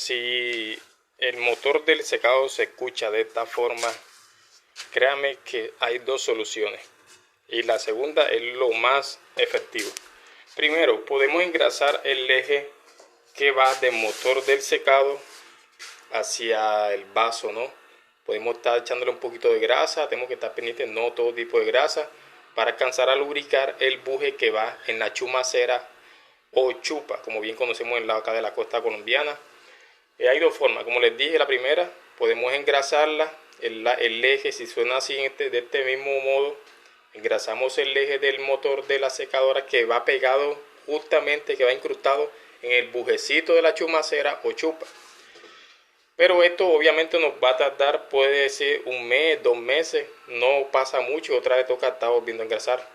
si el motor del secado se escucha de esta forma, créame que hay dos soluciones. Y la segunda es lo más efectivo. Primero, podemos engrasar el eje que va del motor del secado hacia el vaso, ¿no? Podemos estar echándole un poquito de grasa, tenemos que estar pendientes, no todo tipo de grasa, para alcanzar a lubricar el buje que va en la chumacera o chupa, como bien conocemos en la acá de la costa colombiana. Hay dos formas, como les dije, la primera, podemos engrasarla, el eje, si suena así de este mismo modo, engrasamos el eje del motor de la secadora que va pegado justamente, que va incrustado en el bujecito de la chumacera o chupa. Pero esto obviamente nos va a tardar, puede ser un mes, 2 meses, no pasa mucho, otra vez toca estar volviendo a engrasar.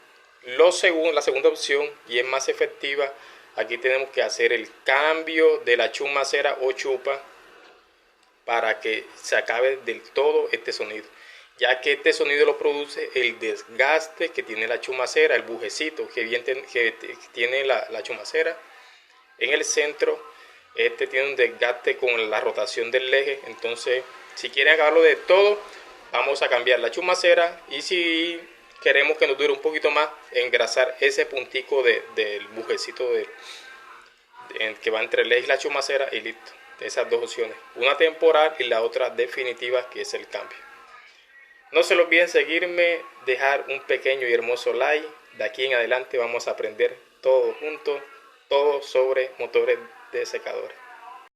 La segunda opción, y es más efectiva, aquí tenemos que hacer el cambio de la chumacera o chupa para que se acabe del todo este sonido, ya que este sonido lo produce el desgaste que tiene la chumacera, el bujecito que tiene la chumacera en el centro. Este tiene un desgaste con la rotación del eje. Entonces, si quieren acabarlo de todo, vamos a cambiar la chumacera, y si queremos que nos dure un poquito más, engrasar ese puntico del bujecito que va entre el eje y la chumacera, y listo. Esas dos opciones, una temporal y la otra definitiva, que es el cambio. No se les olviden seguirme, dejar un pequeño y hermoso like. De aquí en adelante vamos a aprender todos juntos, todo sobre motores de secadores.